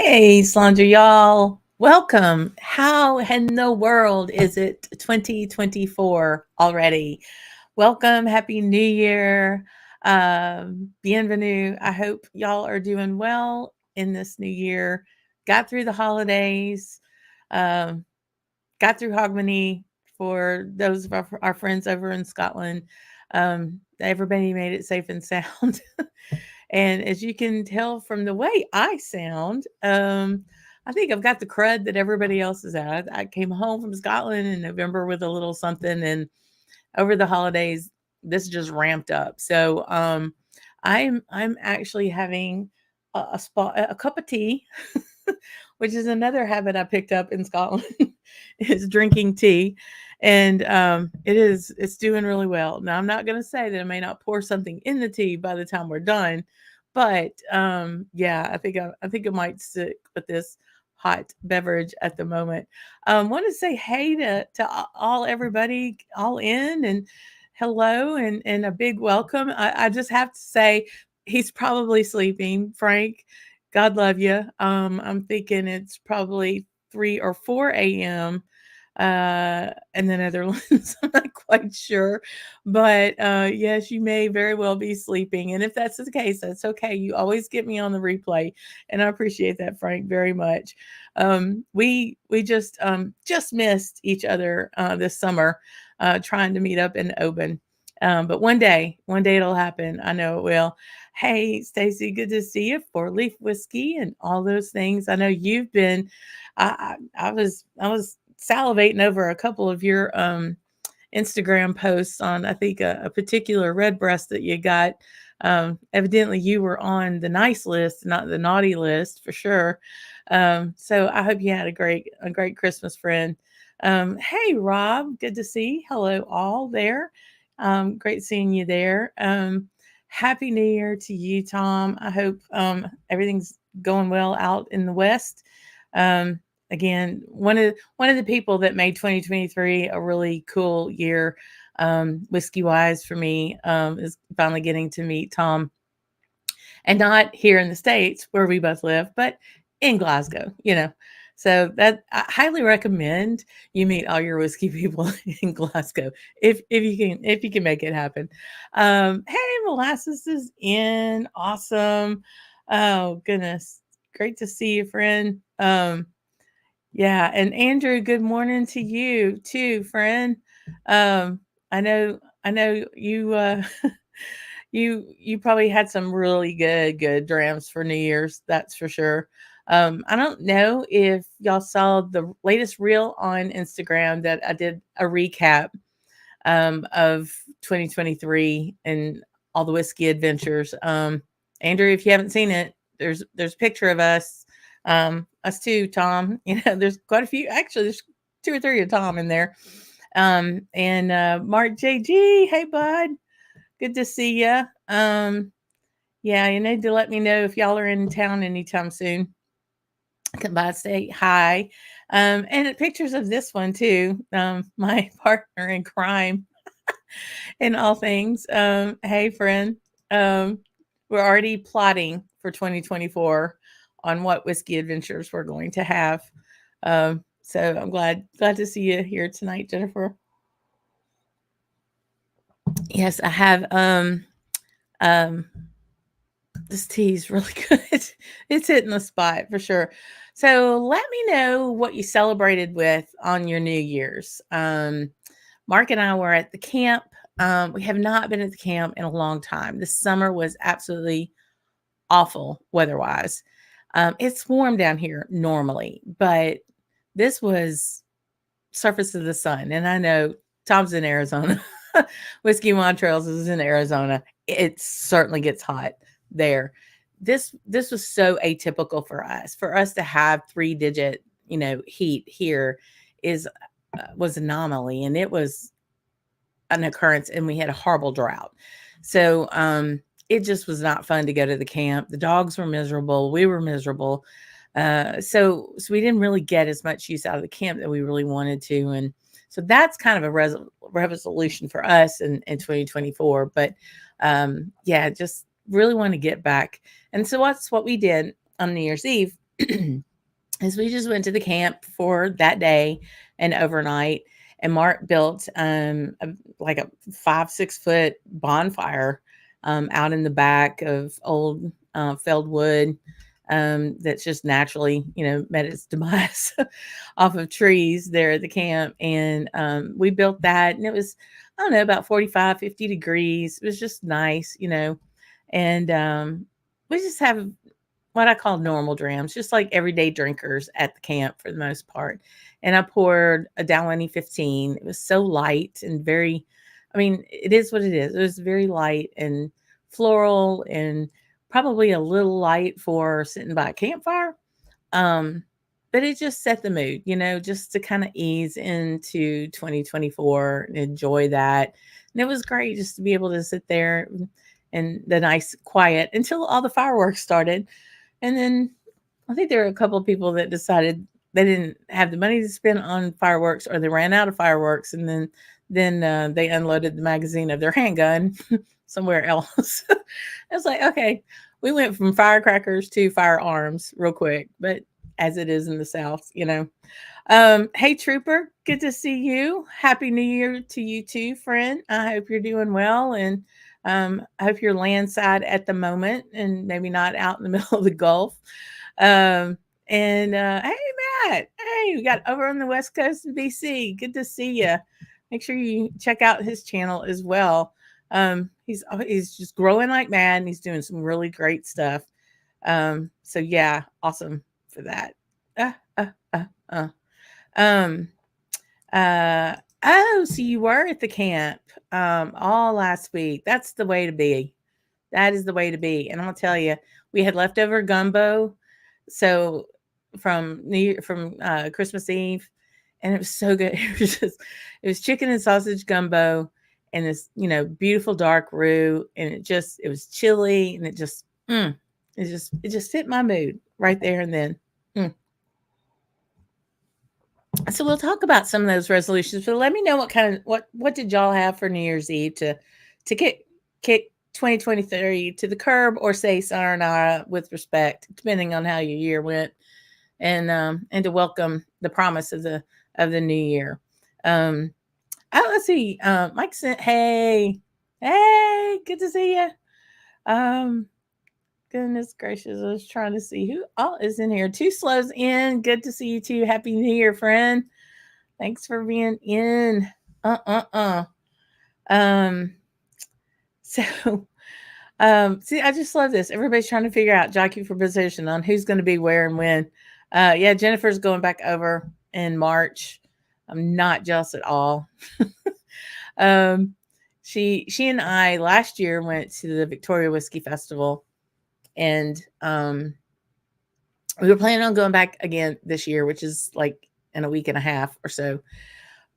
Hey, Slàinté, y'all. Welcome. How in the world is it 2024 already? Welcome. Happy New Year. Bienvenue. I hope y'all are doing well in this new year. Got through the holidays. Um, got through Hogmanay for those of our friends over in Scotland. Everybody made it safe and sound. And as you can tell from the way I sound, I think I've got the crud that everybody else is at. I came home from Scotland in November with a little something, and over the holidays, this just ramped up. So I'm actually having a cup of tea, which is another habit I picked up in Scotland, is drinking tea. And it's doing really well. Now I'm not going to say that I may not pour something in the tea by the time we're done, but yeah, I think I might stick with this hot beverage at the moment. Want to say hey to all everybody all in, and hello, and a big welcome. I just have to say he's probably sleeping, Frank. God love you. I'm thinking it's probably 3 or 4 a.m. In the Netherlands. I'm not quite sure, but yes, you may very well be sleeping. And if that's the case, that's okay. You always get me on the replay, and I appreciate that, Frank, very much. We just missed each other this summer, trying to meet up in Oban. But one day it'll happen. I know it will. Hey, Stacy, good to see you. Four Leaf Whiskey and all those things. I know you've been. I was salivating over a couple of your Instagram posts on, I think, a particular red breast that you got. Evidently, you were on the nice list, not the naughty list, for sure. So I hope you had a great Christmas, friend. Hey, Rob, good to see. Hello, all there. Great seeing you there. Happy New Year to you, Tom. I hope everything's going well out in the West. Um, Again, one of the people that made 2023 a really cool year, whiskey wise for me, is finally getting to meet Tom, and not here in the States where we both live, but in Glasgow, you know. So that I highly recommend you meet all your whiskey people in Glasgow if you can make it happen. Hey, molasses is in, awesome. Oh goodness, great to see you, friend. Yeah, and Andrew, good morning to you too, friend. Um, I know you you probably had some really good drams for New Year's, that's for sure. I don't know if y'all saw the latest reel on Instagram that I did a recap of 2023 and all the whiskey adventures. Andrew, if you haven't seen it, there's a picture of us, us two, Tom. You know, there's quite a few. Actually, there's two or three of Tom in there. And Mark JG, hey bud, good to see you. Yeah, you need to let me know if y'all are in town anytime soon. Come by, say hi. And pictures of this one too. My partner in crime in all things. Hey, friend. Um, we're already plotting for 2024 on what whiskey adventures we're going to have. So I'm glad to see you here tonight, Jennifer. Yes, I have. Um, this tea is really good. It's hitting the spot for sure. So let me know what you celebrated with on your New Year's. Mark and I were at the camp. We have not been at the camp in a long time. This summer was absolutely awful weather-wise. It's warm down here normally, but this was surface of the sun. And I know Tom's in Arizona. Whiskey Montrales is in Arizona. It certainly gets hot there. This was so atypical for us. For us to have 3-digit, heat here is was anomaly, and it was an occurrence, and we had a horrible drought. So it just was not fun to go to the camp. The dogs were miserable. We were miserable. So we didn't really get as much use out of the camp that we really wanted to. And so that's kind of a resolution for us in 2024. But yeah, just really want to get back. And so that's what we did on New Year's Eve. is we just went to the camp for that day and overnight. And Mark built like a 5-6 foot bonfire out in the back of old felled wood that's just naturally, met its demise off of trees there at the camp. And we built that, and it was, I don't know, about 45, 50 degrees. It was just nice, and we just have what I call normal drams, just like everyday drinkers at the camp for the most part. And I poured a Dalwhinnie 15. It was so light and very, I mean, it is what it is. It was very light and floral and probably a little light for sitting by a campfire. Um, but it just set the mood, just to kind of ease into 2024 and enjoy that. And it was great just to be able to sit there and the nice quiet until all the fireworks started. And then I think there were a couple of people that decided they didn't have the money to spend on fireworks, or they ran out of fireworks, and then they unloaded the magazine of their handgun somewhere else. I was like, okay, we went from firecrackers to firearms real quick, but as it is in the South, Hey, Trooper, good to see you. Happy New Year to you too, friend. I hope you're doing well, and I hope you're landside at the moment and maybe not out in the middle of the Gulf. And hey, Matt, hey, we got over on the West Coast in BC. Good to see you. Make sure you check out his channel as well. He's just growing like mad, and he's doing some really great stuff. So yeah, awesome for that. Oh, so you were at the camp all last week. That's the way to be. That is the way to be. And I'm gonna tell you, we had leftover gumbo, so from Christmas Eve, and it was so good. It was chicken and sausage gumbo, and this beautiful dark roux, and it was chili, and it just fit my mood right there and then. So we'll talk about some of those resolutions, but let me know what did y'all have for New Year's Eve to kick 2023 to the curb, or say sayonara with respect, depending on how your year went, and to welcome the promise of the new year. Let's see. Mike sent, hey, good to see you. Goodness gracious, I was trying to see who all is in here. Two slows in. Good to see you too. Happy New Year, friend. Thanks for being in. So see, I just love this. Everybody's trying to figure out jockey for position on who's going to be where and when. Yeah, Jennifer's going back over in March. I'm not jealous at all. She and I last year went to the Victoria Whiskey Festival, and we were planning on going back again this year, which is like in a week and a half or so.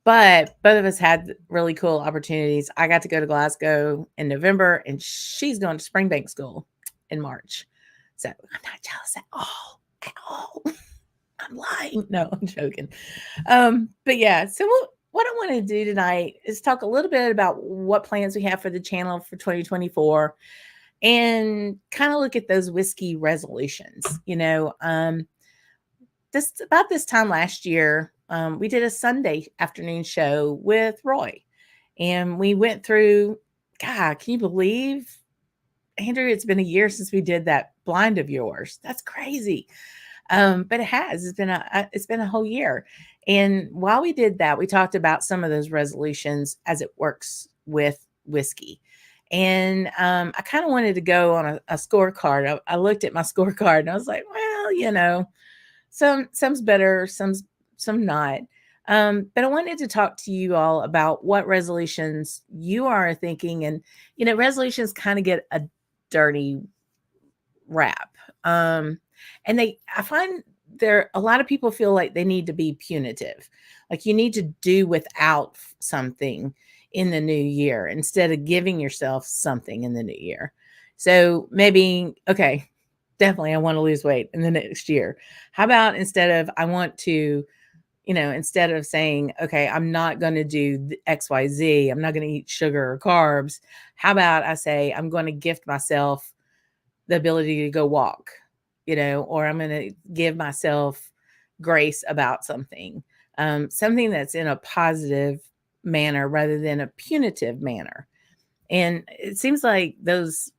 But both of us had really cool opportunities. I got to go to Glasgow in November, and she's going to Springbank School in March. So I'm not jealous at all. I'm lying. No, I'm joking. But yeah, so what I want to do tonight is talk a little bit about what plans we have for the channel for 2024, and kind of look at those whiskey resolutions. About this time last year, we did a Sunday afternoon show with Roy, and we went through, God, can you believe, Andrew, it's been a year since we did that blind of yours. That's crazy. But it's been a whole year. And while we did that, we talked about some of those resolutions as it works with whiskey. And I kind of wanted to go on a scorecard. I looked at my scorecard and I was like, well, some's better, some not. But I wanted to talk to you all about what resolutions you are thinking. And, resolutions kind of get a dirty rap. And I find a lot of people feel like they need to be punitive. Like you need to do without something in the new year instead of giving yourself something in the new year. So maybe, okay, definitely I want to lose weight in the next year. How about instead of saying, okay, I'm not going to do XYZ, I'm not going to eat sugar or carbs. How about I say, I'm going to gift myself the ability to go walk or I'm going to give myself grace about something, something that's in a positive manner rather than a punitive manner. And it seems like those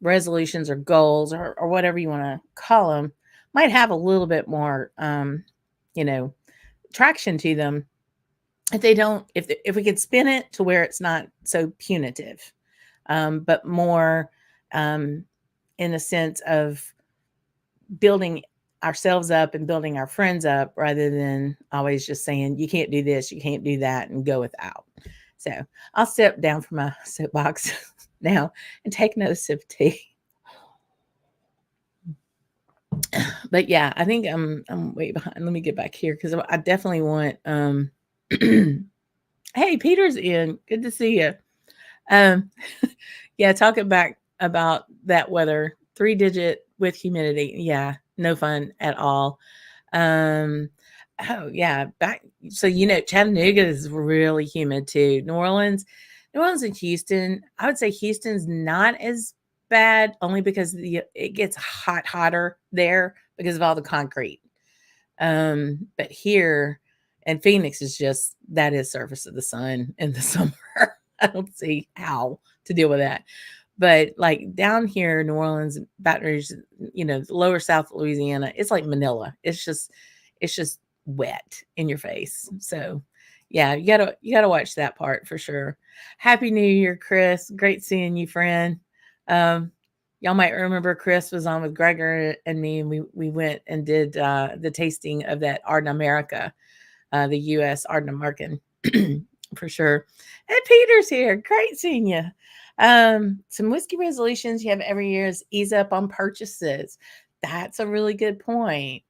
resolutions or goals or whatever you want to call them might have a little bit more, you know, traction to them if they don't, if we could spin it to where it's not so punitive, but more in the sense of building ourselves up and building our friends up rather than always just saying, you can't do this, you can't do that, and go without. So I'll step down from my soapbox now and take another sip of tea. But yeah, I think I'm way behind. Let me get back here because I definitely want hey, Peter's in. Good to see you. Yeah, talking back about that weather, 3-digit with humidity. Yeah, no fun at all. Oh yeah, back so Chattanooga is really humid too. New Orleans and Houston. I would say Houston's not as bad only because it gets hotter there because of all the concrete. But here and Phoenix is just that is surface of the sun in the summer. I don't see how to deal with that. But like down here, New Orleans, Baton Rouge, lower South Louisiana, it's like Manila. It's just wet in your face. So yeah, you gotta watch that part for sure. Happy New Year, Chris. Great seeing you, friend. Y'all might remember Chris was on with Gregor and me, and we went and did the tasting of that Ardent America, the U.S. Ardent American, for sure. And Peter's here. Great seeing you. Some whiskey resolutions you have every year is ease up on purchases. That's a really good point.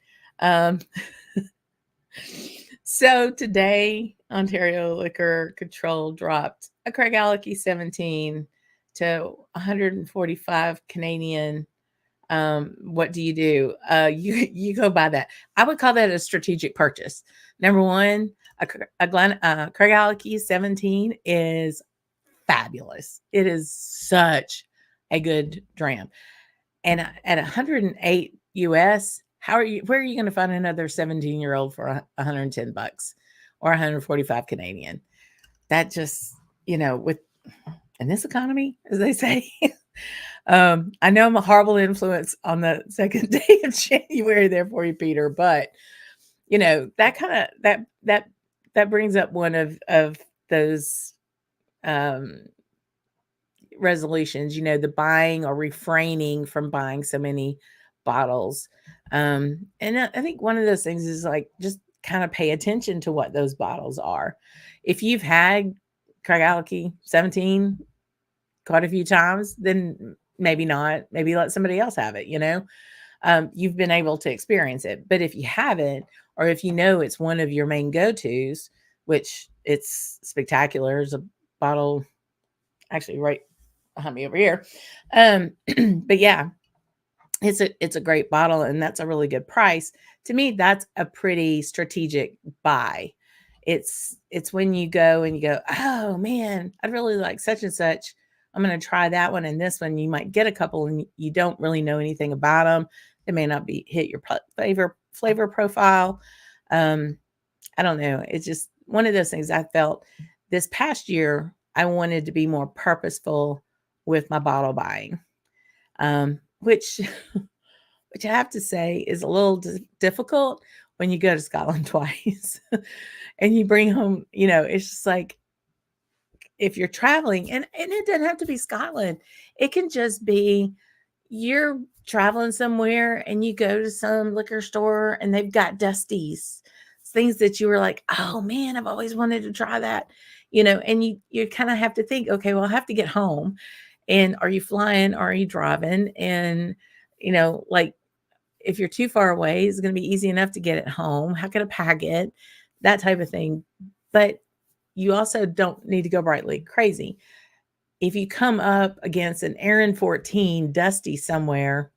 So today, Ontario Liquor Control dropped a Craigellachie 17 to 145 Canadian. What do? You go buy that. I would call that a strategic purchase. Number one, a Craigellachie 17 is fabulous. It is such a good dram. And at 108 US, where are you going to find another 17-year-old for $110 or 145 Canadian? That just, with in this economy, as they say. I know I'm a horrible influence on the second day of January there for you, Peter, but that kind of that brings up one of those resolutions, the buying or refraining from buying so many bottles. And I think one of those things is like just kind of pay attention to what those bottles are. If you've had Craigellachie 17 quite a few times, then maybe not. Maybe let somebody else have it, you've been able to experience it. But if you haven't, or if it's one of your main go-tos, which it's spectacular, there's a bottle actually right behind me over here. But yeah, it's a great bottle and that's a really good price. To me, that's a pretty strategic buy. It's when you go and you go, oh man, I'd really like such and such. I'm going to try that one and this one. You might get a couple and you don't really know anything about them. They may not hit your flavor profile. I don't know. It's just one of those things. I felt this past year, I wanted to be more purposeful with my bottle buying, which I have to say is a little difficult when you go to Scotland twice and you bring home, it's just like, if you're traveling and it doesn't have to be Scotland, it can just be you're traveling somewhere and you go to some liquor store and they've got Dusties, things that you were like, oh man, I've always wanted to try that, and you kind of have to think, okay, well, I have to get home. And are you flying? Or are you driving? And, like if you're too far away, it's going to be easy enough to get it home. How can I pack it? That type of thing. But you also don't need to go brightly crazy. If you come up against an Aaron 14 Dusty somewhere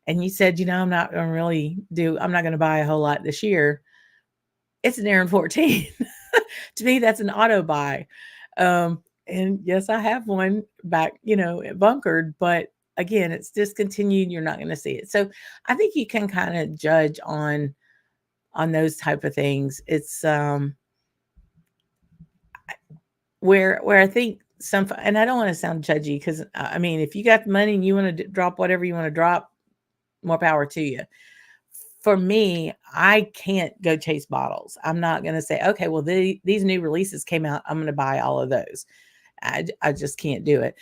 and you said, I'm not going to buy a whole lot this year. It's an Aaron 14. To me, that's an auto buy. And yes, I have one back, bunkered, but again, it's discontinued. You're not going to see it. So I think you can kind of judge on those type of things. It's where I think and I don't want to sound judgy, because I mean, if you got the money and you want to drop whatever you want to drop, more power to you. For me, I can't go chase bottles. I'm not going to say, okay, well, these new releases came out, I'm going to buy all of those. I just can't do it.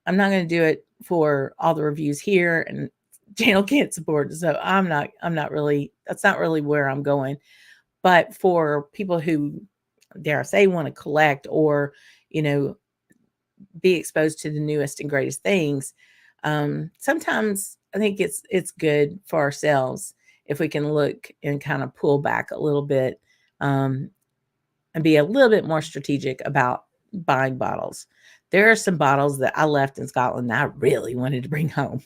I'm not going to do it for all the reviews here, and channel can't support it. So I'm not really, that's not really where I'm going. But for people who, dare I say, want to collect, or, be exposed to the newest and greatest things, sometimes I think it's good for ourselves if we can look and kind of pull back a little bit, and be a little bit more strategic about buying bottles. There are some bottles that I left in Scotland that I really wanted to bring home,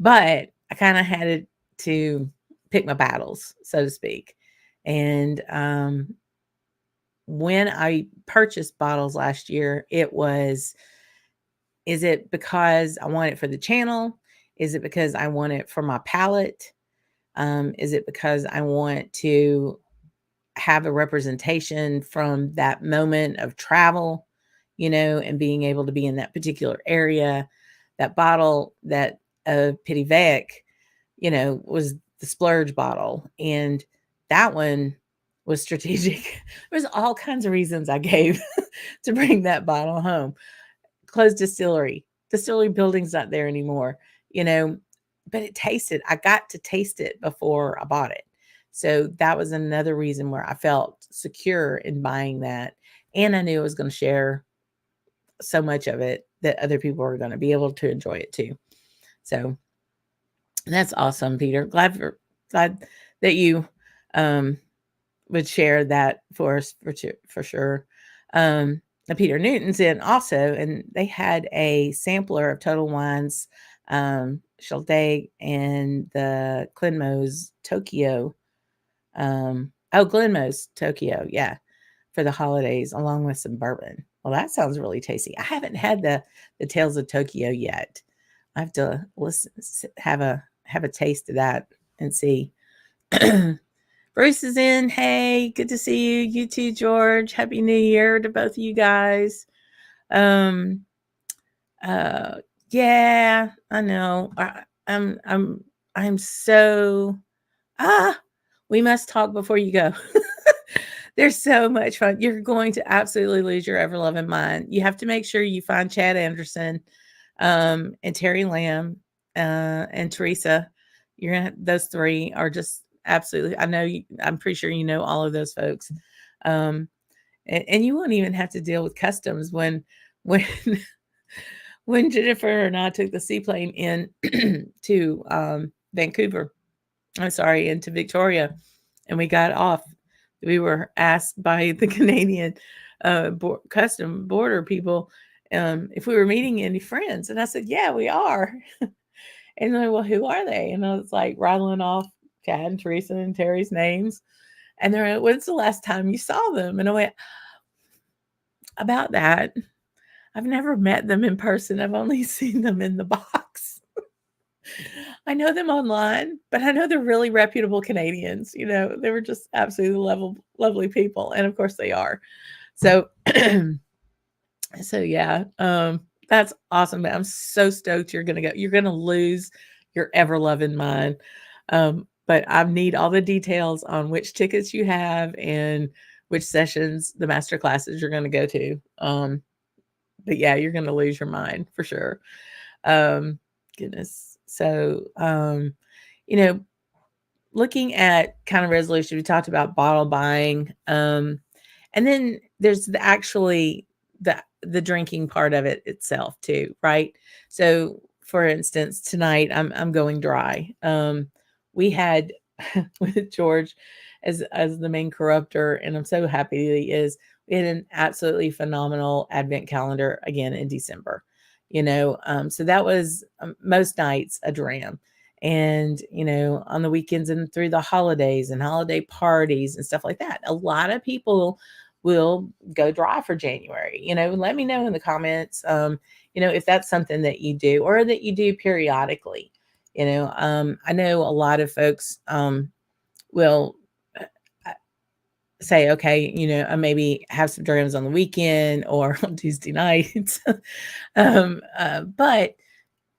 but I kind of had to pick my battles, so to speak. And when I purchased bottles last year, it was, is it because I want it for the channel? Is it because I want it for my palate? Is it because I want to have a representation from that moment of travel, and being able to be in that particular area? That bottle, that Petit Vec, was the splurge bottle. And that one was strategic. There's all kinds of reasons I gave to bring that bottle home. Closed distillery building's not there anymore, but it tasted, I got to taste it before I bought it. So that was another reason where I felt secure in buying that. And I knew I was going to share so much of it that other people were going to be able to enjoy it too. So that's awesome, Peter. Glad that you would share that for us for sure. Peter Newton's in also, and they had a sampler of Total Wine's Slàinté and the Glenmoe's Tokyo. Glenmoe's Tokyo, yeah, for the holidays, along with some bourbon. Well, that sounds really tasty. I haven't had the Tales of Tokyo yet. I have to have a taste of that and see. Bruce is in. Hey, good to see you. You too, George. Happy New Year to both of you guys. Yeah, I know. I'm so, we must talk before you go. There's so much fun. You're going to absolutely lose your ever loving mind. You have to make sure you find Chad Anderson, and Terry Lamb, and Teresa. Those three are just absolutely, I know I'm pretty sure you know all of those folks. And you won't even have to deal with customs when when Jennifer and I took the seaplane in to Vancouver. I'm sorry, into Victoria, and we got off. We were asked by the Canadian custom border people if we were meeting any friends, and I said, "Yeah, we are." And they're like, "Well, who are they?" And I was like rattling off Chad and Teresa and Terry's names, and they're like, "When's the last time you saw them?" And I went, "About that. I've never met them in person. I've only seen them in the box. I know them online, but I know they're really reputable Canadians. They were just absolutely lovely people. And of course they are. So, so yeah, that's awesome. I'm so stoked you're going to go. You're going to lose your ever loving mind. But I need all the details on which tickets you have and which sessions, the master classes you're going to go to. But yeah, you're going to lose your mind for sure. Goodness. So, looking at kind of resolution, we talked about bottle buying. And then there's the drinking part of it itself too, right? So for instance, tonight I'm going dry. We had with George as the main corruptor, and I'm so happy that he is. We had an absolutely phenomenal advent calendar again in December, so that was most nights a dram. And, on the weekends and through the holidays and holiday parties and stuff like that, a lot of people will go dry for January. Let me know in the comments, if that's something that you do or that you do periodically. I know a lot of folks will say, okay, I maybe have some drams on the weekend or on Tuesday nights. But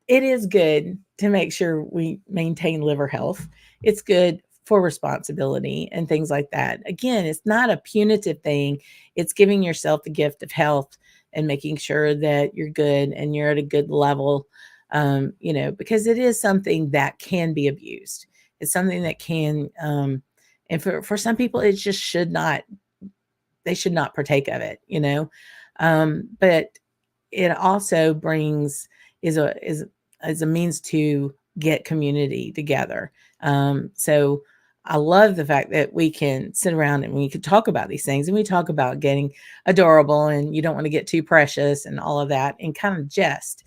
it is good to make sure we maintain liver health. It's good for responsibility and things like that. Again, it's not a punitive thing. It's giving yourself the gift of health and making sure that you're good and you're at a good level, because it is something that can be abused. It's something that can, and for some people, it just they should not partake of it, but it also brings is a means to get community together. So I love the fact that we can sit around and we can talk about these things, and we talk about getting adorable and you don't want to get too precious and all of that and kind of jest.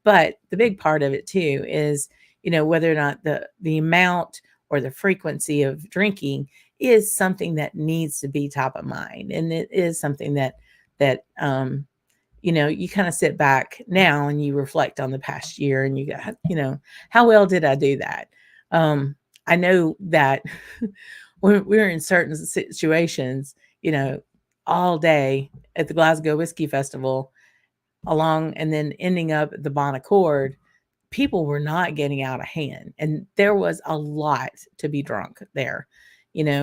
But the big part of it too is, whether or not the amount or the frequency of drinking is something that needs to be top of mind. And it is something that you kind of sit back now and you reflect on the past year and you got, how well did I do that? I know that when we were in certain situations, all day at the Glasgow Whiskey Festival and then ending up at the Bon Accord, people were not getting out of hand. And there was a lot to be drunk there,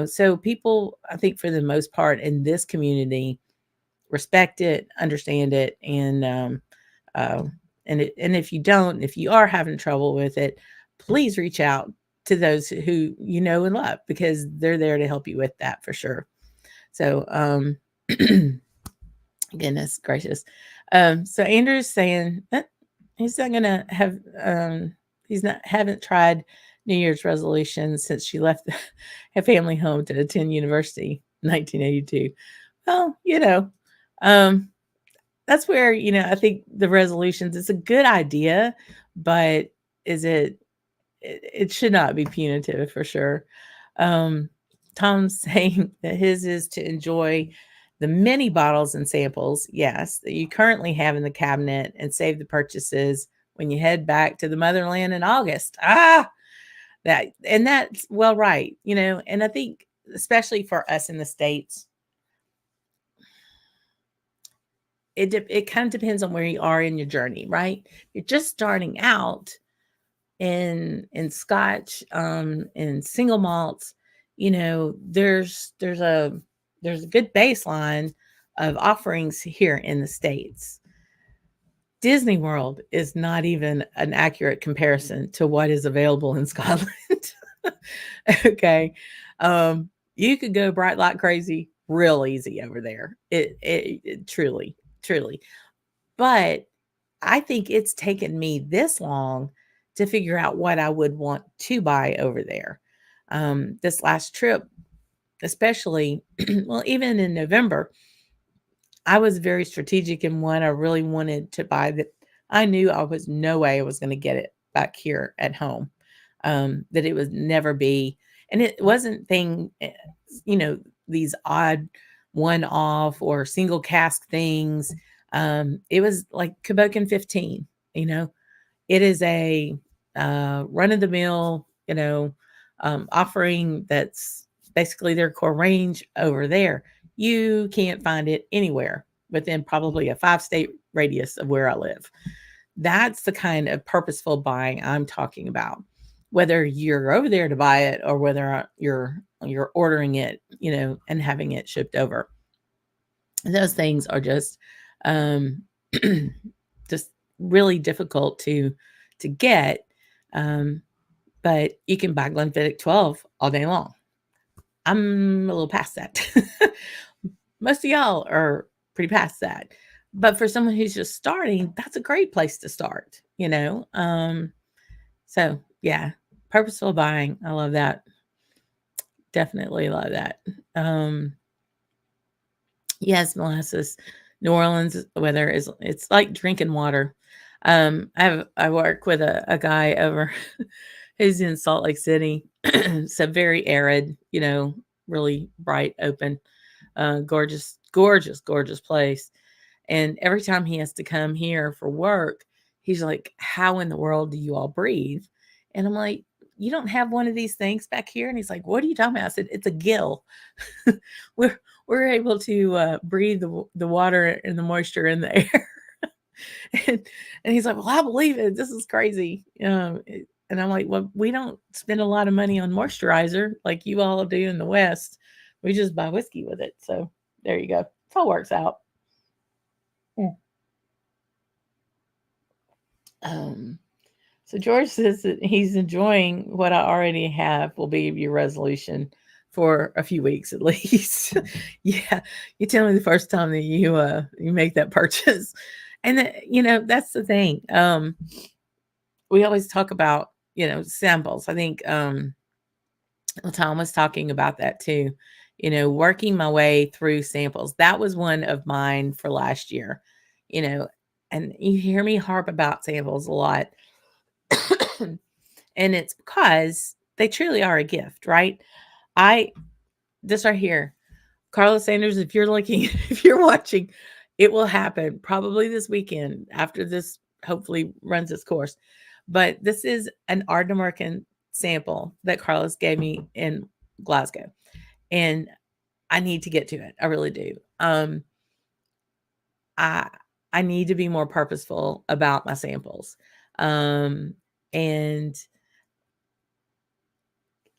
so people, I think for the most part in this community, respect it, understand it, and if you don't, if you are having trouble with it, please reach out to those who you know and love, because they're there to help you with that for sure. So, goodness gracious. So Andrew's saying that he's not gonna have haven't tried New Year's resolutions since she left her family home to attend university in 1982. Well, that's where, I think the resolutions is a good idea, but it should not be punitive for sure. Tom's saying that his is to enjoy the many bottles and samples, yes, that you currently have in the cabinet and save the purchases when you head back to the motherland in August. That's well, right. And I think especially for us in the States, it kind of depends on where you are in your journey, right? You're just starting out in Scotch, in single malts, there's a good baseline of offerings here in the States. Disney World is not even an accurate comparison to what is available in Scotland. Okay. You could go bright light crazy real easy over there. It truly, truly. But I think it's taken me this long to figure out what I would want to buy over there. This last trip, especially, well, even in November, I was very strategic in what I really wanted to buy that I knew I was no way I was going to get it back here at home. That it would never be, and it wasn't these odd one-off or single cask things. It was like Caboken 15, it is a run-of-the-mill, offering that's basically their core range over there. You can't find it anywhere within probably a 5-state radius of where I live. That's the kind of purposeful buying I'm talking about. Whether you're over there to buy it or whether you're ordering it, and having it shipped over. Those things are just just really difficult to get. But you can buy Glenfiddich 12 all day long. I'm a little past that. Most of y'all are pretty past that. But for someone who's just starting, that's a great place to start, So yeah, purposeful buying. I love that. Definitely love that. Yes, molasses. New Orleans weather it's like drinking water. I work with a guy over who's in Salt Lake City. So very arid, really bright, open, gorgeous, gorgeous, gorgeous place. And every time he has to come here for work, he's like, how in the world do you all breathe? And I'm like, you don't have one of these things back here? And he's like, what are you talking about? I said, it's a gill. we're we're able to breathe the water and the moisture in the air. and, and he's like, well, I believe it. This is crazy. And I'm like, well, we don't spend a lot of money on moisturizer like you all do in the West. We just buy whiskey with it. So there you go. It all works out. Yeah. So George says that he's enjoying what I already have will be your resolution for a few weeks at least. Yeah, you tell me the first time that you make that purchase, and that's the thing. We always talk about samples. I think Tom was talking about that too. Working my way through samples. That was one of mine for last year. And you hear me harp about samples a lot. And it's because they truly are a gift, right? This right here, Carlos Sanders, if you're looking, if you're watching, it will happen probably this weekend after this hopefully runs its course. But this is an Ardnamurchan sample that Carlos gave me in Glasgow. And I need to get to it. I really do. I need to be more purposeful about my samples. And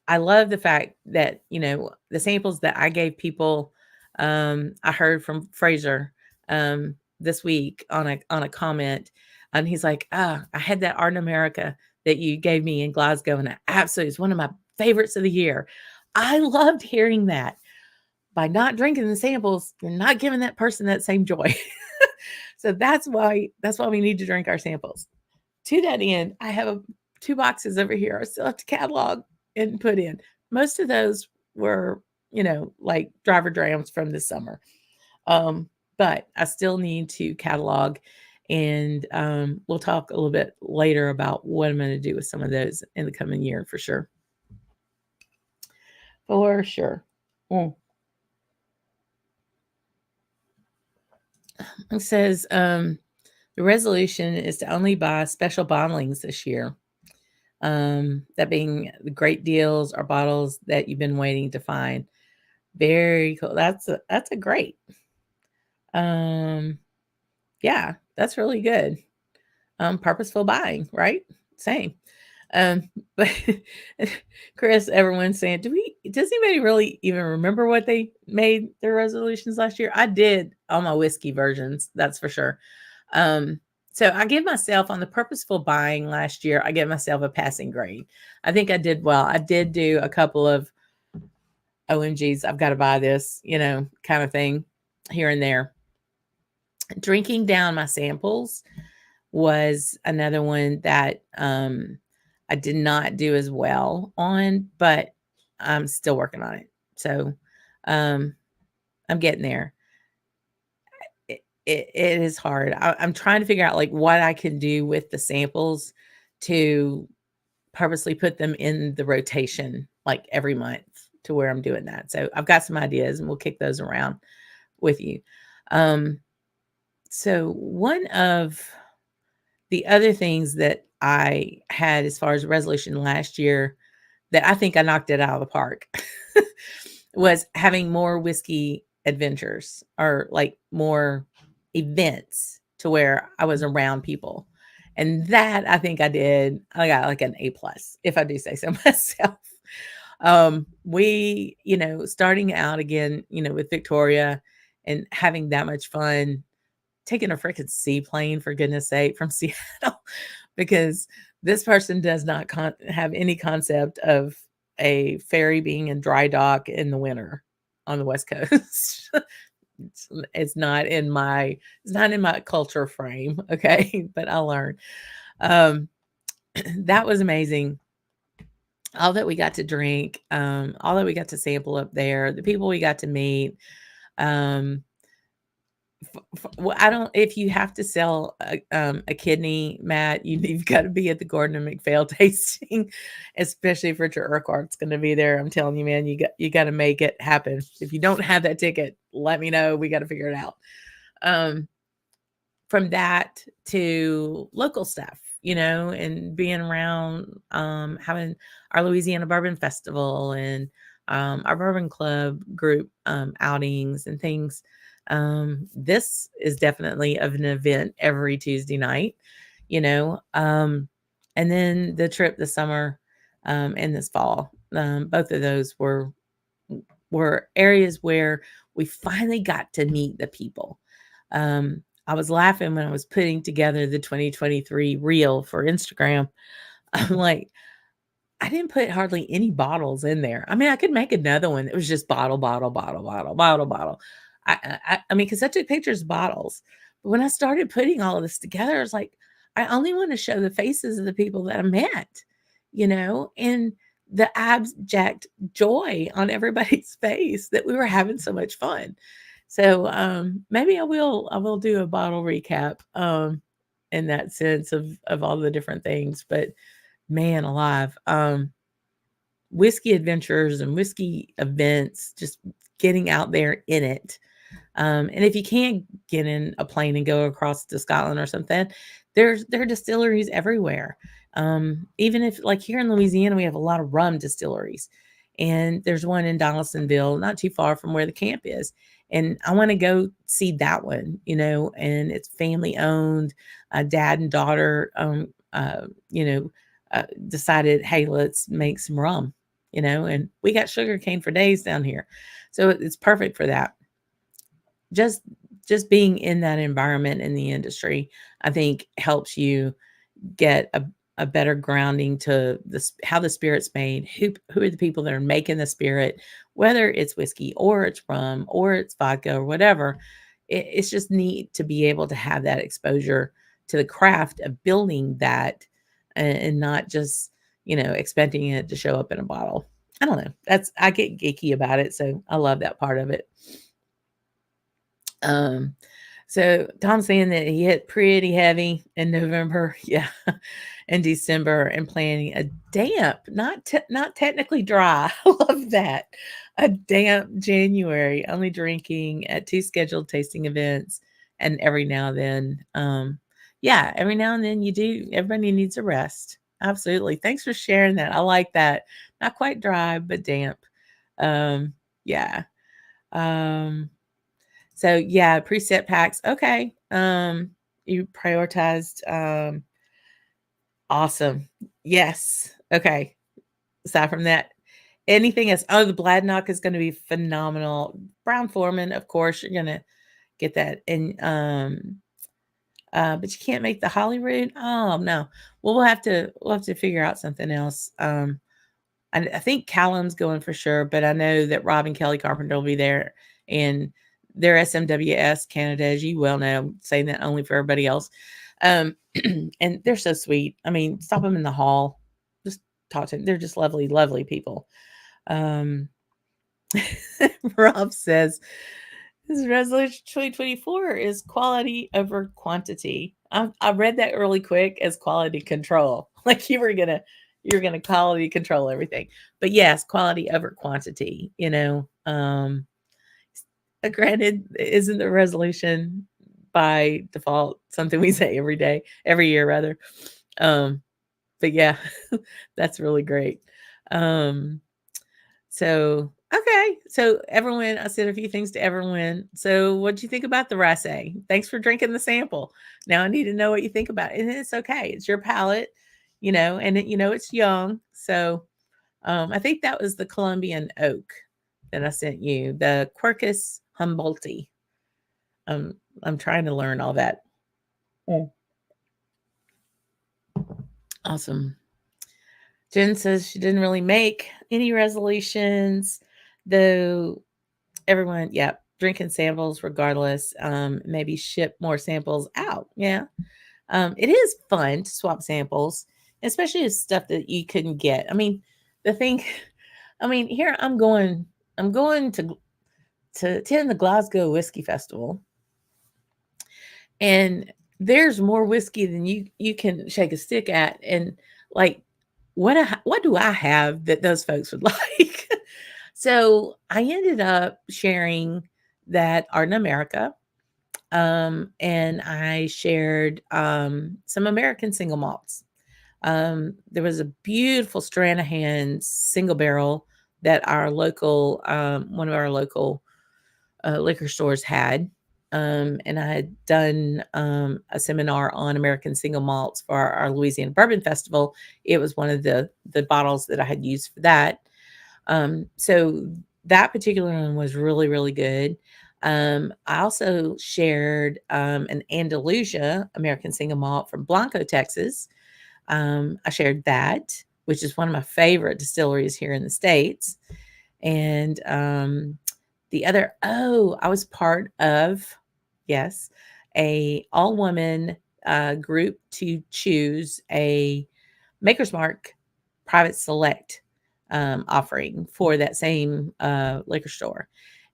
I love the fact that, the samples that I gave people, I heard from Fraser this week on a comment, and he's like, I had that Art in America that you gave me in Glasgow, and it's one of my favorites of the year. I loved hearing that. By not drinking the samples, you're not giving that person that same joy. So that's why we need to drink our samples. To that end, I have 2 boxes over here I still have to catalog and put in. Most of those were, like driver drams from this summer. But I still need to catalog, and we'll talk a little bit later about what I'm going to do with some of those in the coming year for sure. For sure. It says the resolution is to only buy special bottlings this year. That being the great deals or bottles that you've been waiting to find. Very cool. That's a great. Yeah, that's really good. Purposeful buying, right? Same. But Chris, everyone's saying, does anybody really even remember what they made their resolutions last year? I did all my whiskey versions, that's for sure. So I give myself on the purposeful buying last year, I gave myself a passing grade. I think I did well. I did do a couple of OMGs, I've got to buy this, kind of thing here and there. Drinking down my samples was another one that I did not do as well on, but I'm still working on it. So I'm getting there. It is hard. I'm trying to figure out like what I can do with the samples to purposely put them in the rotation like every month to where I'm doing that. So I've got some ideas and we'll kick those around with you. So one of the other things that I had as far as resolution last year that I think I knocked it out of the park was having more whiskey adventures or like more events to where I was around people. And that I think I did. I got like an A+, if I do say so myself. We, starting out again, with Victoria and having that much fun, taking a freaking seaplane for goodness sake from Seattle, because this person does not have any concept of a ferry being in dry dock in the winter on the West Coast. It's not in my culture frame. Okay. But I'll learn. That was amazing. All that we got to drink, all that we got to sample up there, the people we got to meet. If you have to sell a kidney, Matt, you've got to be at the Gordon and MacPhail tasting, especially if Richard Urquhart's going to be there. I'm telling you, man, you got to make it happen. If you don't have that ticket, let me know. We got to figure it out. from that to local stuff, and being around, having our Louisiana Bourbon Festival and our Bourbon Club group outings and things. This is definitely of an event every Tuesday night, and then the trip this summer and this fall. Both of those were areas where we finally got to meet the people. I was laughing when I was putting together the 2023 reel for Instagram. I'm like, I didn't put hardly any bottles in there. I mean, I could make another one. It was just bottle, bottle, bottle, bottle, bottle, bottle. I mean, because I took pictures of bottles. But when I started putting all of this together, I was like, I only want to show the faces of the people that I met, and the abject joy on everybody's face that we were having so much fun. So maybe I will do a bottle recap in that sense of all the different things. But man alive, whiskey adventures and whiskey events, just getting out there in it. And if you can't get in a plane and go across to Scotland or something, there are distilleries everywhere. Even if, like here in Louisiana, we have a lot of rum distilleries, and there's one in Donaldsonville, not too far from where the camp is. And I want to go see that one, and it's family owned. Dad and daughter, decided, hey, let's make some rum, and we got sugarcane for days down here. So it's perfect for that. Just being in that environment in the industry, I think helps you get a better grounding to how the spirit's made, who are the people that are making the spirit, whether it's whiskey or it's rum or it's vodka or whatever. It's just neat to be able to have that exposure to the craft of building that, and not just, expecting it to show up in a bottle. I don't know. I get geeky about it. So I love that part of it. So Tom's saying that he hit pretty heavy in November, yeah, and December, and planning a damp, not technically dry. I love that. A damp January, only drinking at 2 scheduled tasting events, and every now and then, yeah, every now and then everybody needs a rest. Absolutely. Thanks for sharing that. I like that. Not quite dry, but damp. Yeah. So yeah, preset packs. Okay. You prioritized. Awesome. Yes. Okay. Aside from that, anything else? Oh, the Bladnock is going to be phenomenal. Brown Foreman, of course, you're going to get that. And but you can't make the Holyrood. Oh no. Well, we'll have to figure out something else. I think Callum's going for sure, but I know that Rob and Kelly Carpenter will be there, and they're SMWS Canada, as you well know. I'm saying that only for everybody else. And they're so sweet. I mean, stop them in the hall, just talk to them. They're just lovely, lovely people. Rob says his resolution 2024 is quality over quantity. I read that really quick as quality control, like you're gonna quality control everything. But yes, quality over quantity. Granted, isn't the resolution by default something we say every year rather? But yeah, that's really great. So okay, so everyone, I said a few things to everyone. So what do you think about the Rosé? Thanks for drinking the sample. Now I need to know what you think about it. And it's okay. It's your palate, and it's young. So I think that was the Colombian oak that I sent you, the Quercus Humboldti. I'm trying to learn all that. Awesome. Jen says she didn't really make any resolutions, though everyone, yeah, drinking samples regardless. Maybe ship more samples out. Yeah. It is fun to swap samples, especially with stuff that you couldn't get. I mean, here I'm going to attend the Glasgow Whiskey Festival, and there's more whiskey than you can shake a stick at. And like, what do I have that those folks would like? So I ended up sharing that Art in America And I shared some American single malts. There was a beautiful Stranahan single barrel that our local, one of our local liquor stores had. And I had done a seminar on American single malts for our Louisiana Bourbon Festival. It was one of the bottles that I had used for that. So that particular one was really, really good. I also shared an Andalusia American single malt from Blanco, Texas. I shared that, which is one of my favorite distilleries here in the States. And the other, I was part of, yes, a all woman group to choose a Maker's Mark private select offering for that same liquor store.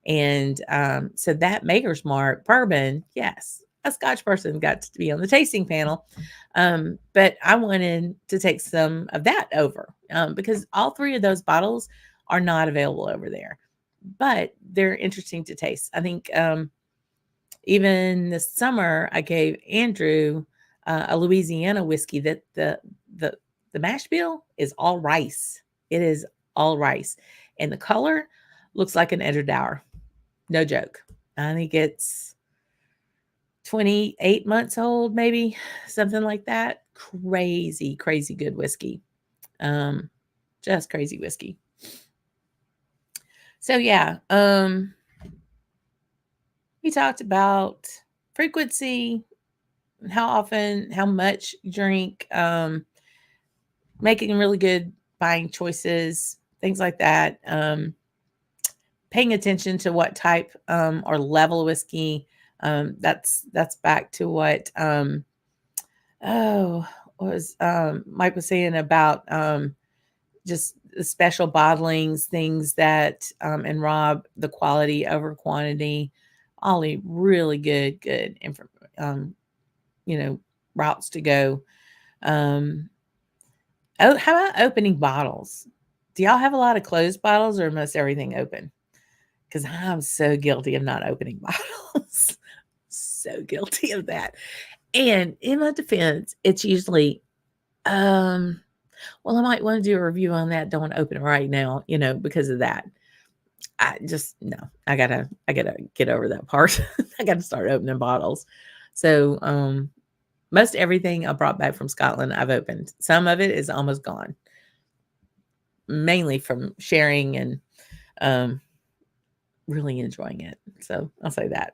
And so that Maker's Mark bourbon, yes, a Scotch person got to be on the tasting panel. But I wanted to take some of that over because all three of those bottles are not available over there, but they're interesting to taste. I think even this summer, I gave Andrew a Louisiana whiskey that the mash bill is all rice. It is all rice, and the color looks like an Edderdour. No joke. I think it's 28 months old, maybe something like that. Crazy, crazy good whiskey. Just crazy whiskey. So yeah, we talked about frequency, how often, how much you drink, making really good buying choices, things like that. Paying attention to what type or level of whiskey. That's back to what Mike was saying about just the special bottlings, things that and Rob, the quality over quantity. Ollie, really good routes to go. How about opening bottles? Do y'all have a lot of closed bottles or most everything open? Because I'm so guilty of not opening bottles. So guilty of that. And in my defense, it's usually, well, I might want to do a review on that. Don't want to open it right now, because of that. I gotta get over that part. I gotta start opening bottles. So, most everything I brought back from Scotland, I've opened. Some of it is almost gone, mainly from sharing and really enjoying it. So I'll say that.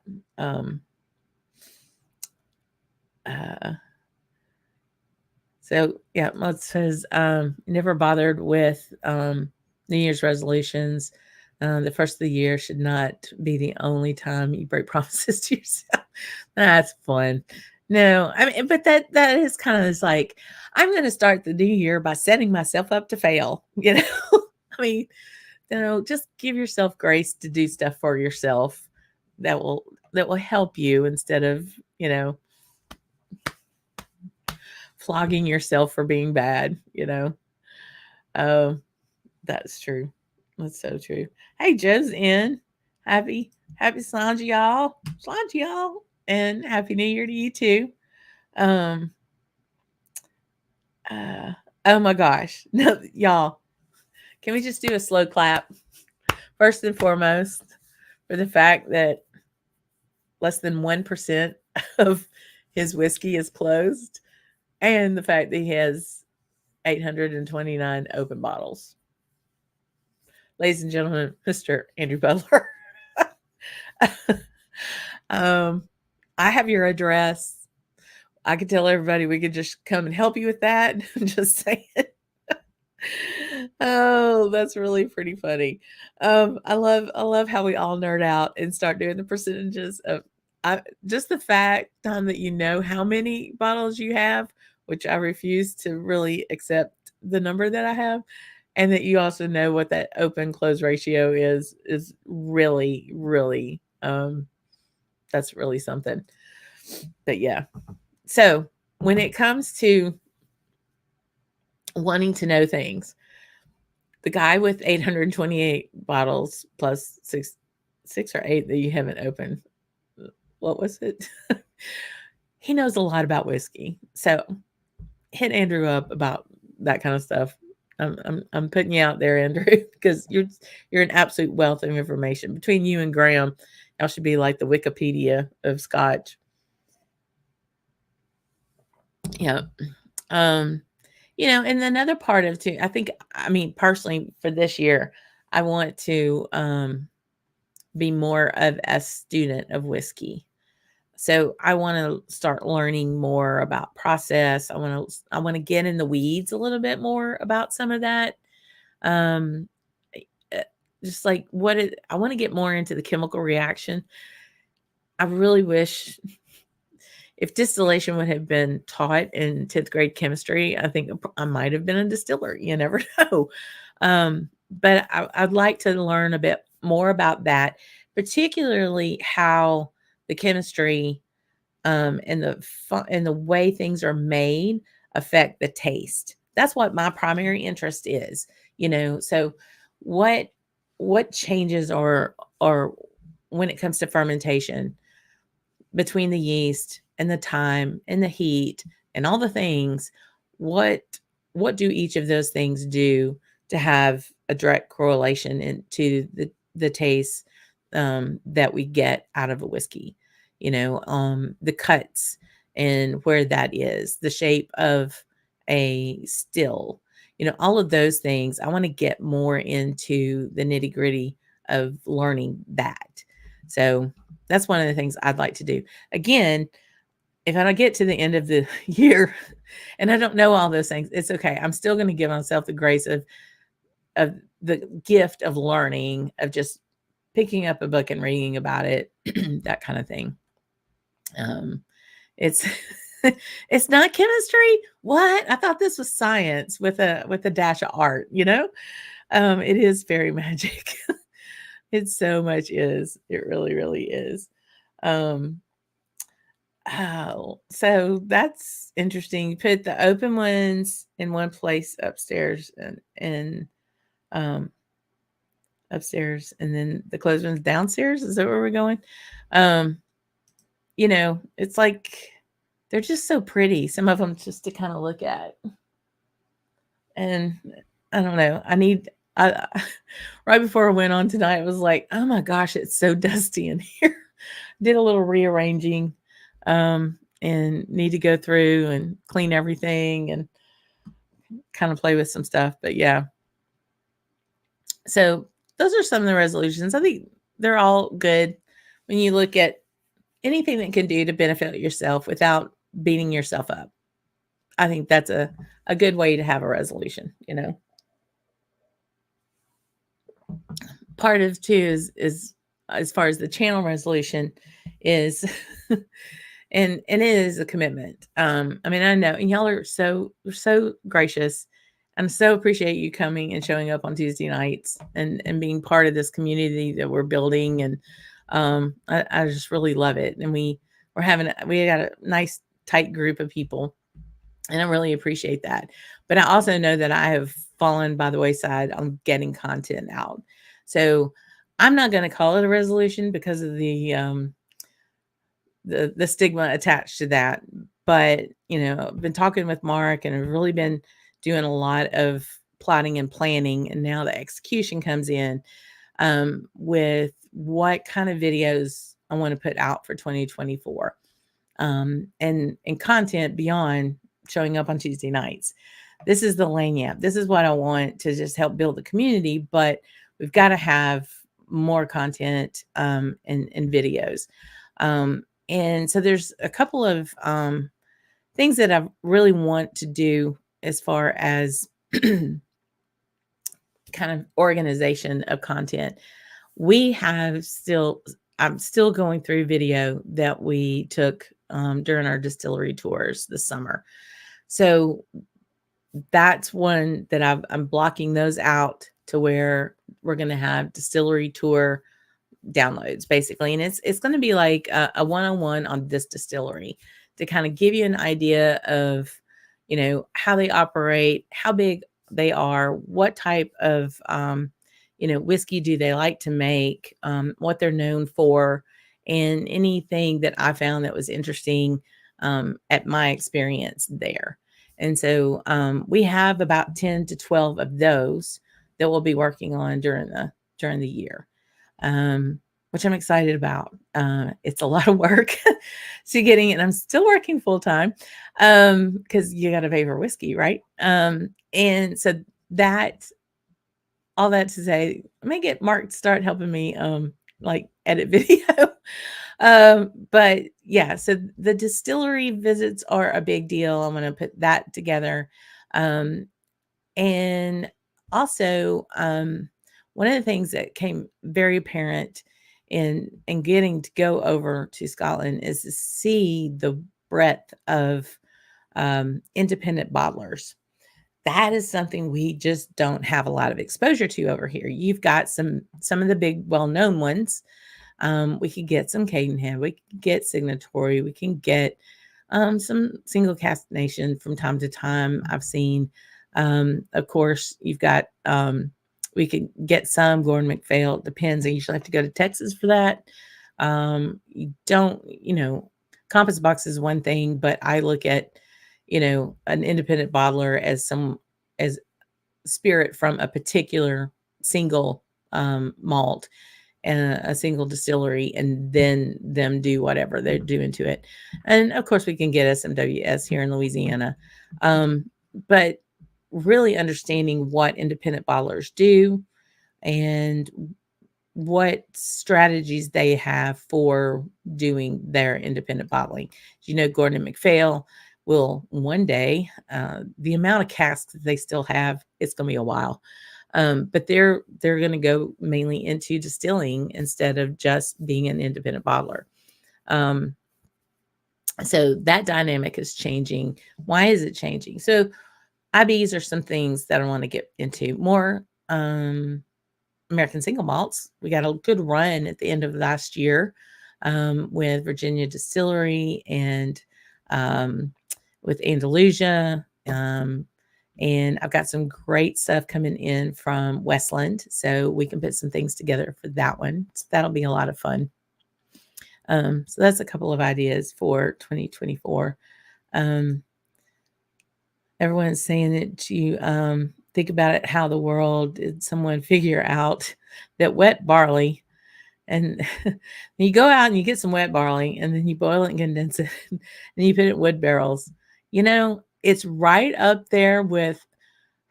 So yeah, it says never bothered with New Year's resolutions. The first of the year should not be the only time you break promises to yourself. That's fun. No, I mean, but that is kind of like, I'm going to start the new year by setting myself up to fail. I mean, just give yourself grace to do stuff for yourself that will help you instead of, flogging yourself for being bad, That's true. That's so true. Hey, Joe's in. Happy Slàinté, y'all. Slàinté, y'all. And Happy New Year to you too. Oh my gosh. No, y'all. Can we just do a slow clap? First and foremost, for the fact that less than 1% of his whiskey is closed, and the fact that he has 829 open bottles. Ladies and gentlemen, Mr. Andrew Butler. I have your address. I could tell everybody we could just come and help you with that. Just say it. Oh, that's really pretty funny. I love how we all nerd out and start doing the percentages of just the fact, Tom, that you know how many bottles you have, which I refuse to really accept the number that I have, and that you also know what that open close ratio is really, really, that's really something. But yeah. So when it comes to wanting to know things, the guy with 828 bottles plus six or eight that you haven't opened, what was it? He knows a lot about whiskey. So hit Andrew up about that kind of stuff. I'm putting you out there, Andrew, because you're an absolute wealth of information. Between you and Graham, y'all should be like the Wikipedia of Scotch. Yeah. Um, and another part of too, I mean, personally for this year, I want to be more of a student of whiskey. So I want to start learning more about process. I want to get in the weeds a little bit more about some of that. Um, uh, just like I want to get more into the chemical reaction. I really wish if distillation would have been taught in 10th grade chemistry, I think I might have been a distiller. You never know. But I'd like to learn a bit more about that, particularly how the chemistry and the way things are made affect the taste. That's what my primary interest is. So what changes or when it comes to fermentation between the yeast and the time and the heat and all the things, what do each of those things do to have a direct correlation into the taste that we get out of a whiskey? The cuts and where that is, the shape of a still, all of those things. I want to get more into the nitty gritty of learning that. So that's one of the things I'd like to do. Again, if I don't get to the end of the year and I don't know all those things, it's okay. I'm still going to give myself the grace of the gift of learning, of just picking up a book and reading about it, that kind of thing. It's it's not chemistry. What? I thought this was science with a dash of art, It is very magic. It so much is. It really, really is. So that's interesting. You put the open ones in one place upstairs and upstairs, and then the closed ones downstairs. Is that where we're going? It's like they're just so pretty. Some of them just to kind of look at. And I don't know. I right before I went on tonight, I was like, oh my gosh, it's so dusty in here. Did a little rearranging and need to go through and clean everything and kind of play with some stuff. But yeah. So those are some of the resolutions. I think they're all good when you look at anything that can do to benefit yourself without beating yourself up. I think that's a good way to have a resolution, Part of too is as far as the channel resolution is and it is a commitment. I mean, I know, and y'all are so gracious, and so appreciate you coming and showing up on Tuesday nights and being part of this community that we're building. And I just really love it. And we got a nice tight group of people, and I really appreciate that. But I also know that I have fallen by the wayside on getting content out. So I'm not going to call it a resolution because of the stigma attached to that. But, I've been talking with Mark and I've really been doing a lot of plotting and planning. And now the execution comes in with what kind of videos I want to put out for 2024 and content beyond showing up on Tuesday nights. This is the lagniappe. This is what I want to just help build the community, but we've got to have more content and videos. And so there's a couple of things that I really want to do as far as kind of organization of content. I'm still going through video that we took during our distillery tours this summer. So that's one that I'm blocking those out to where we're going to have distillery tour downloads basically. And it's going to be like a one-on-one on this distillery to kind of give you an idea of, how they operate, how big they are, what type of, whiskey do they like to make, what they're known for, and anything that I found that was interesting at my experience there. And so we have about 10 to 12 of those that we'll be working on during the year, which I'm excited about. It's a lot of work to getting it. I'm still working full time because you got to pay for whiskey, right? And so that all that to say, I may get Mark to start helping me like edit video. But yeah, so the distillery visits are a big deal. I'm going to put that together. And also, one of the things that came very apparent in getting to go over to Scotland is to see the breadth of independent bottlers. That is something we just don't have a lot of exposure to over here. You've got some of the big well-known ones. We could get some Cadenhead, we could get Signatory, we can get some single cask nation from time to time. I've seen, of course, you've got we could get some Gordon MacPhail. It depends. I usually have to go to Texas for that. You don't, Compass Box is one thing, but I look at, an independent bottler as spirit from a particular single malt and a single distillery, and then them do whatever they're doing to it. And of course, we can get SMWS here in Louisiana. But really understanding what independent bottlers do and what strategies they have for doing their independent bottling. Gordon and MacPhail will one day, the amount of casks that they still have, it's going to be a while. But they're going to go mainly into distilling instead of just being an independent bottler. So that dynamic is changing. Why is it changing? So IBs are some things that I want to get into. More American single malts. We got a good run at the end of last year with Virginia Distillery and with Andalusia. And I've got some great stuff coming in from Westland, so we can put some things together for that one. So that'll be a lot of fun. So that's a couple of ideas for 2024. Everyone's saying that you think about it, how the world did someone figure out that wet barley, and you go out and you get some wet barley and then you boil it and condense it and you put it in wood barrels. It's right up there with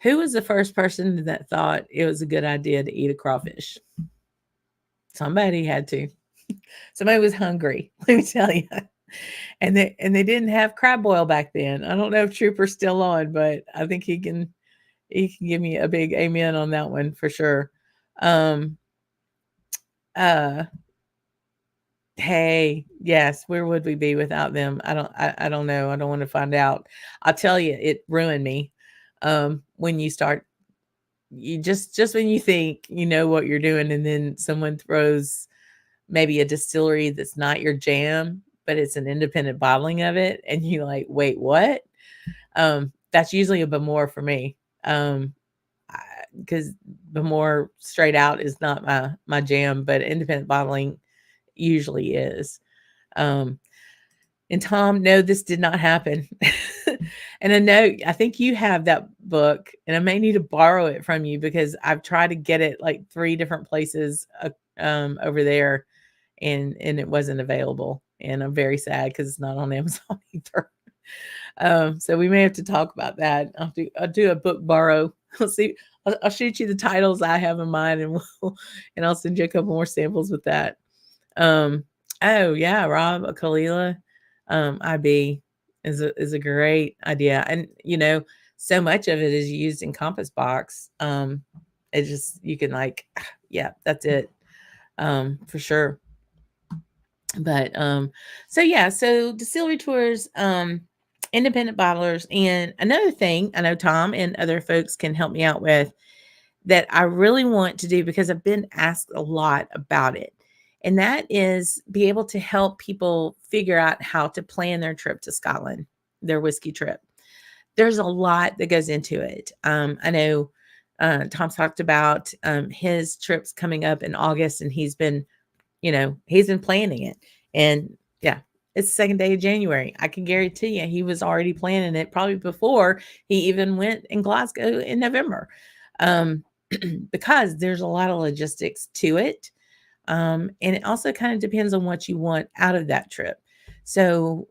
who was the first person that thought it was a good idea to eat a crawfish. Somebody had to. Somebody was hungry, let me tell you. And they didn't have crab boil back then. I don't know if Trooper's still on, but I think he can give me a big amen on that one for sure. Hey, yes, where would we be without them? I don't know. I don't want to find out. I'll tell you, it ruined me. When you start, you just when you think you know what you're doing, and then someone throws maybe a distillery that's not your jam, but it's an independent bottling of it, and you're like, wait, what? That's usually a Bemore for me. Because Bemore straight out is not my jam, but independent bottling usually is. And Tom, no, this did not happen. And I think you have that book, and I may need to borrow it from you because I've tried to get it like 3 different places over there, and it wasn't available. And I'm very sad because it's not on Amazon either. So we may have to talk about that. I'll do a book borrow. I'll see. I'll shoot you the titles I have in mind, and I'll send you a couple more samples with that. Oh yeah, Rob, a Kalila, IB is a great idea, and so much of it is used in Compass Box. It just, you can yeah, that's it, for sure. But so distillery tours, independent bottlers, and another thing I know Tom and other folks can help me out with that I really want to do because I've been asked a lot about it. And that is be able to help people figure out how to plan their trip to Scotland, their whiskey trip. There's a lot that goes into it. I know Tom's talked about his trips coming up in August, and he's been he's been planning it. And yeah, it's the second day of January. I can guarantee you he was already planning it probably before he even went in Glasgow in November. Because there's a lot of logistics to it. And it also kind of depends on what you want out of that trip. So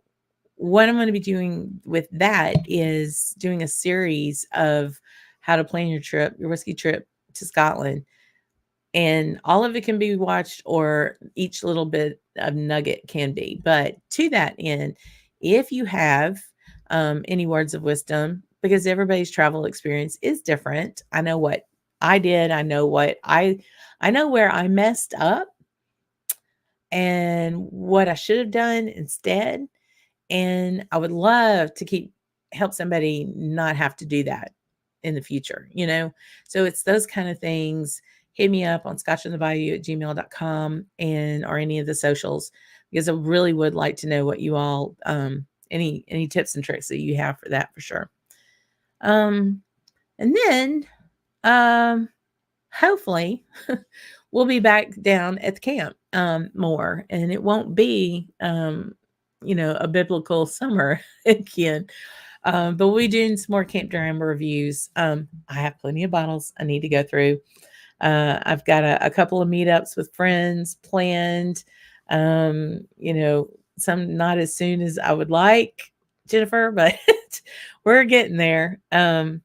what I'm going to be doing with that is doing a series of how to plan your whiskey trip to Scotland. And all of it can be watched, or each little bit of nugget can be. But to that end, if you have any words of wisdom, because everybody's travel experience is different. I know what I did. I know I know where I messed up and what I should have done instead. And I would love to help somebody not have to do that in the future. So it's those kind of things. Hit me up on scotchinthebayou@gmail.com or any of the socials, because I really would like to know what you all, any tips and tricks that you have for that, for sure. And then, hopefully we'll be back down at the camp, more, and it won't be, a biblical summer again. But we'll be doing some more Camp Dram reviews. I have plenty of bottles I need to go through. I've got a couple of meetups with friends planned. Some not as soon as I would like, Jennifer, but we're getting there. And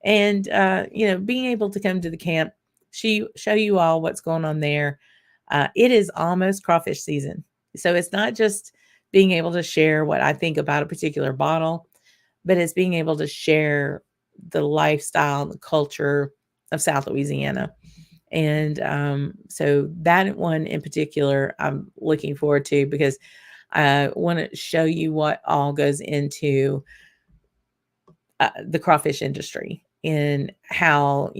being able to come to the camp, show you all what's going on there. It is almost crawfish season. So it's not just being able to share what I think about a particular bottle, but it's being able to share the lifestyle and the culture of South Louisiana. And so that one in particular, I'm looking forward to, because I want to show you what all goes into the crawfish industry, and how,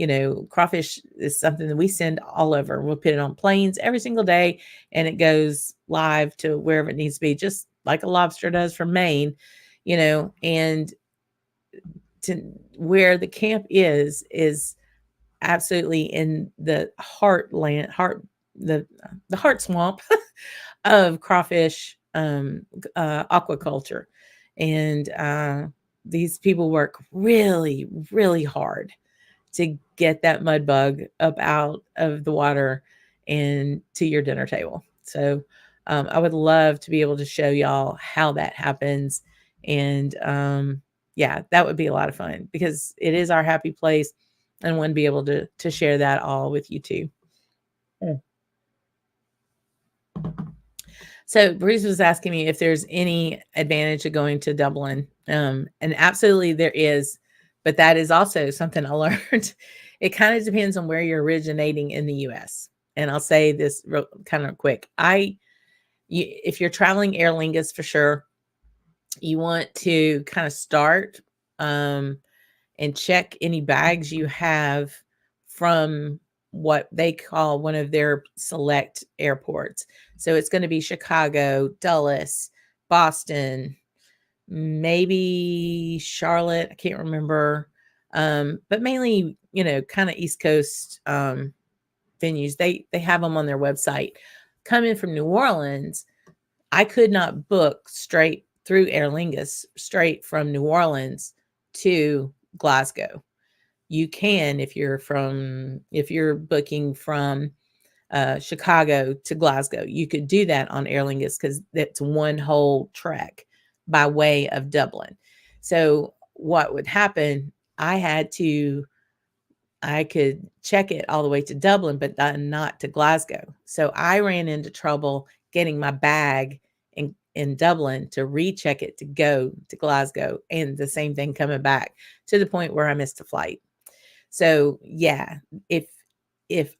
crawfish is something that we send all over. We'll put it on planes every single day, and it goes live to wherever it needs to be, just like a lobster does from Maine, and to where the camp is absolutely in the the heart swamp of crawfish aquaculture. And these people work really, really hard to get that mud bug up out of the water and to your dinner table. So I would love to be able to show y'all how that happens. And yeah, that would be a lot of fun, because it is our happy place, and want to be able to share that all with you too. So Bruce was asking me if there's any advantage of going to Dublin. And absolutely there is, but that is also something I learned. It kind of depends on where you're originating in the US. And I'll say this real kind of quick. If you're traveling Aer Lingus, for sure, you want to kind of start and check any bags you have from what they call one of their select airports. So it's going to be Chicago, Dulles, Boston, maybe Charlotte. I can't remember. But mainly, kind of East Coast venues. They have them on their website. Coming from New Orleans, I could not book straight through Aer Lingus, straight from New Orleans to Glasgow. You can, if you're booking from Chicago to Glasgow, you could do that on Aer Lingus, because that's one whole trek by way of Dublin. So what would happen, I could check it all the way to Dublin, but not to Glasgow. So I ran into trouble getting my bag in Dublin to recheck it to go to Glasgow, and the same thing coming back, to the point where I missed a flight. So yeah, if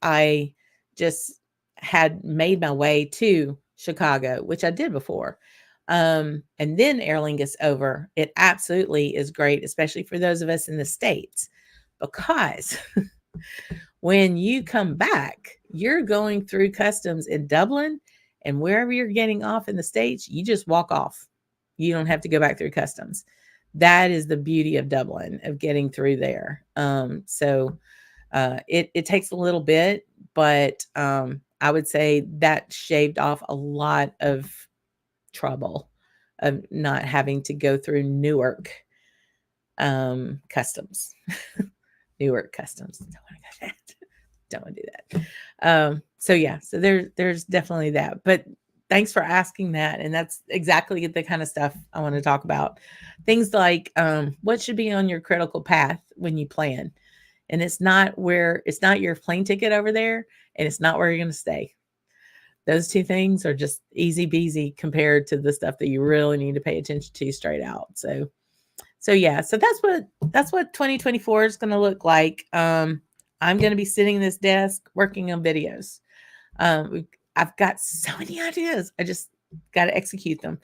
I just had made my way to Chicago, which I did before, and then Aer Lingus over, it absolutely is great, especially for those of us in the States, because when you come back, you're going through customs in Dublin, and wherever you're getting off in the States, you just walk off. You don't have to go back through customs. That is the beauty of Dublin, of getting through there. So it takes a little bit, but I I would say that shaved off a lot of trouble of not having to go through Newark customs. Newark customs. Don't want to go that. Don't want to do that. So yeah, so there's definitely that. But thanks for asking that. And that's exactly the kind of stuff I want to talk about. Things like what should be on your critical path when you plan. And it's not your plane ticket over there, and it's not where you're going to stay. Those two things are just easy peasy compared to the stuff that you really need to pay attention to straight out. So yeah, so that's what 2024 is going to look like. I'm going to be sitting at this desk working on videos. I've got so many ideas. I just got to execute them.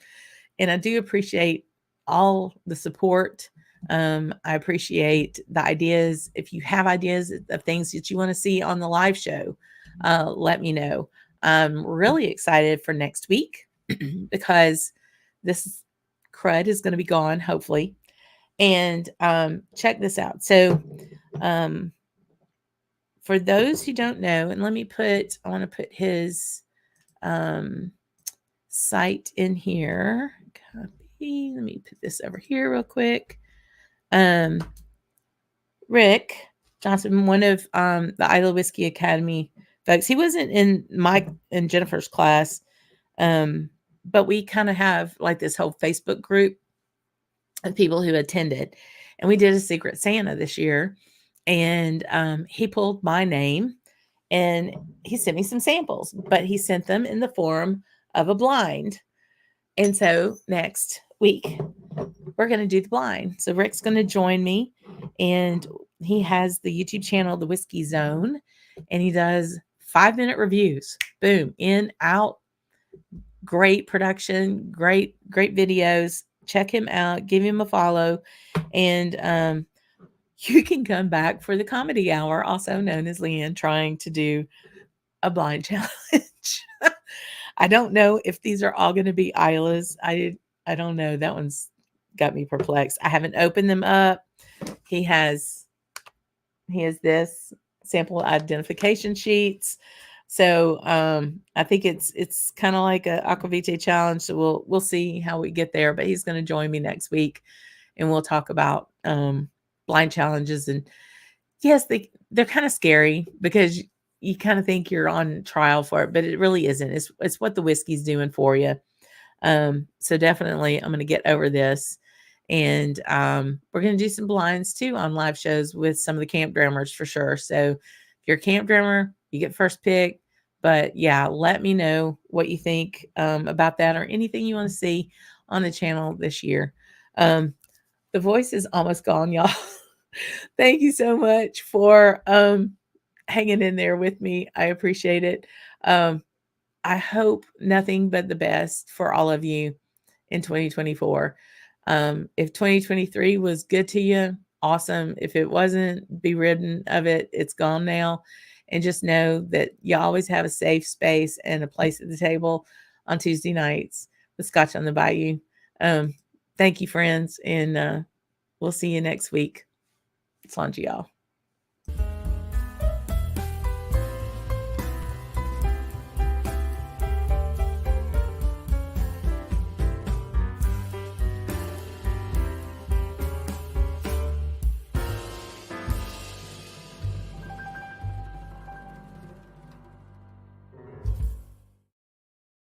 And I do appreciate all the support. I appreciate the ideas. If you have ideas of things that you want to see on the live show, let me know. I'm really excited for next week because this crud is going to be gone, hopefully. And check this out. So for those who don't know, and I want to put his site in here. Copy. Let me put this over here real quick. Rick Johnson, one of the Isla Whiskey Academy folks. He wasn't in Mike and Jennifer's class, but we kind of have like this whole Facebook group of people who attended, and we did a Secret Santa this year, and he pulled my name, and he sent me some samples, but he sent them in the form of a blind. And so next week we're going to do the blind. So Rick's going to join me, and he has the YouTube channel, The Whiskey Zone, and he does 5-minute reviews. Boom, in, out. Great production, great videos. Check him out, give him a follow, and you can come back for the comedy hour, also known as Leanne trying to do a blind challenge. I don't know if these are all going to be Isla's. I don't know. That one's got me perplexed. I haven't opened them up. He has this sample identification sheets. So I think it's kind of like a aquavitae challenge. So we'll see how we get there. But he's going to join me next week, and we'll talk about blind challenges. And yes, they're kind of scary because you kind of think you're on trial for it, but it really isn't. It's what the whiskey's doing for you. So definitely I'm going to get over this, and we're going to do some blinds too on live shows with some of the Camp Drammers for sure. So if you're a Camp Drammer, you get first pick. But yeah, let me know what you think about that, or anything you want to see on the channel this year. The voice is almost gone, y'all. Thank you so much for hanging in there with me. I appreciate it. I hope nothing but the best for all of you in 2024. If 2023 was good to you, awesome. If it wasn't, be ridden of it. It's gone now. And just know that you always have a safe space and a place at the table on Tuesday nights with Scotch on the Bayou. Thank you, friends. And we'll see you next week. Slàinté, y'all.